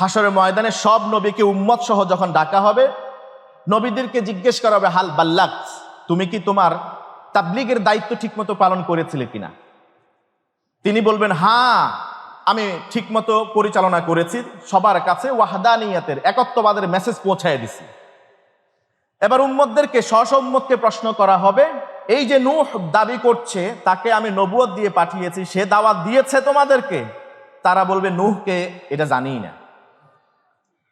হাসরের ময়দানে সব নবীকে উম্মত সহ যখন ডাকা হবে, নবীদেরকে জিজ্ঞেস করা হবে, হাল বাল্লাগ, তুমি কি তোমার তাবলীগের দায়িত্ব ঠিকমতো পালন করেছিলে কিনা? তিনি বলবেন, হ্যাঁ, আমি ঠিকমতো পরিচালনা করেছি, সবার কাছে ওয়াহদানিয়াতের, একত্ববাদের মেসেজ পৌঁছায় দিছি। এবার উম্মতদেরকে, স্ব উম্মতকে প্রশ্ন করা হবে, এই যে নূহ দাবি করছে তাকে আমি নবুয়ত দিয়ে পাঠিয়েছি, সে দাওয়াত দিয়েছে তোমাদেরকে? তারা বলবে, নূহকে এটা জানি না,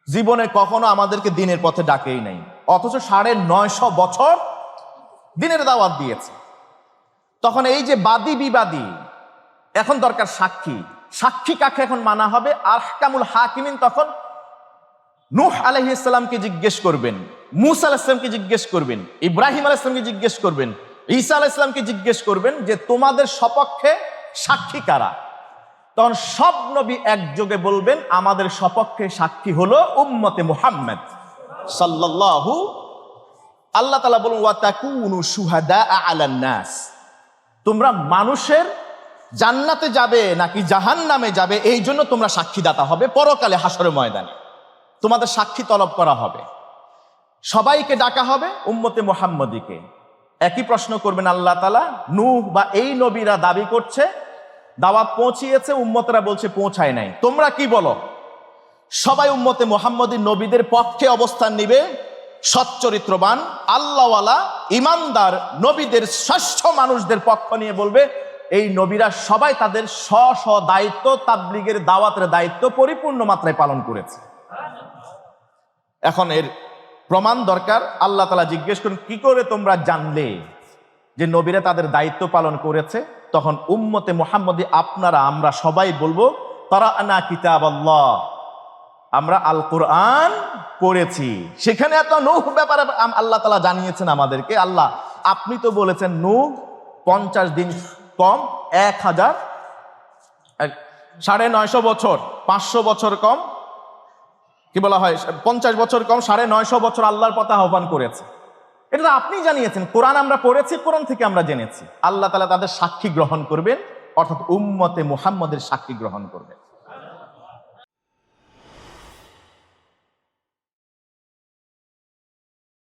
জীবনে কখনো আমাদেরকে দিনের পথে ডাকেই নাই, অথচ 950 বছর দিনের দাওয়াত দিয়েছে। তখন এই যে বাদী বিবাদী, এখন দরকার সাক্ষী। সাক্ষী কাকে এখন মানা হবে? আহকামুল হাকিমিন তখন নূহ আলাইহিস সালামকে জিজ্ঞেস করবেন, মূসা আলাইহিস সালামকে জিজ্ঞেস করবেন, ইব্রাহিম আলাইহিস সালামকে জিজ্ঞেস করবেন, ঈসা আলাইহিস সালামকে জিজ্ঞেস করবেন যে তোমাদের সপক্ষে সাক্ষী কারা? তখন সব নবী একযোগে বলবেন, আমাদের সপক্ষে সাক্ষী হলো উম্মতে মুহাম্মদ সাল্লাল্লাহু। আল্লাহ তাআলা বলেন, ওয়া তাকুনু শুহাদা আলান নাস, তোমরা মানুষের জান্নাতে যাবে নাকি জাহান্নামে যাবে এই জন্য তোমরা সাক্ষীদাতা হবে। পরকালে হাসরের ময়দানে তোমাদের সাক্ষী তলব করা হবে, সবাইকে ডাকা হবে, উম্মতে মুহাম্মদীকে। একই প্রশ্ন করবেন আল্লাহ তাআলা, নূহ বা এই নবীরা দাবি করছে দাওয়াত পৌঁছিয়েছে, উম্মতরা বলছে পৌঁছায় নাই, তোমরা কি বলো? সবাই উম্মতে মুহাম্মদী নবীদের পক্ষে অবস্থান নিবে, সচ্চরিত্রবান, আল্লাহওয়ালা, ইমানদার নবীদের শ্রেষ্ঠ মানুষদের পক্ষ নিয়ে বলবে, এই নবীরা সবাই তাদের স্ব স্ব দায়িত্ব, তাবলীগের দাওয়াতের দায়িত্ব পরিপূর্ণ মাত্রায় পালন করেছে। এখন এর প্রমাণ দরকার। আল্লাহ তাআলা জিজ্ঞেস করেন, কি করে তোমরা জানলে যে নবীরা তাদের দায়িত্ব পালন করেছে? তখন উম্মতে মুহাম্মদী আপনারা, আমরা সবাই বলবো, কারানা কিতাবাল্লাহ, আমরা আল কোরআন পড়েছি, সেখানে এত নূহ ব্যাপারে আল্লাহ তাআলা জানিয়েছেন আমাদেরকে। আল্লাহ, আপনি তো বলেছেন নূহ 50 দিন কম 950 বছর, 500 বছর কম, কি বলা হয়, 50 বছর কম 950 বছর আল্লাহর পথে আহ্বান করেছে। এটা তো আপনি জানিয়েছেন, কোরআন আমরা পড়েছি, কোরআন থেকে আমরা জেনেছি। আল্লাহ তাআলা তাদের সাক্ষী গ্রহণ করবেন, অর্থাৎ উম্মতে মুহাম্মদের সাক্ষী গ্রহণ করবেন।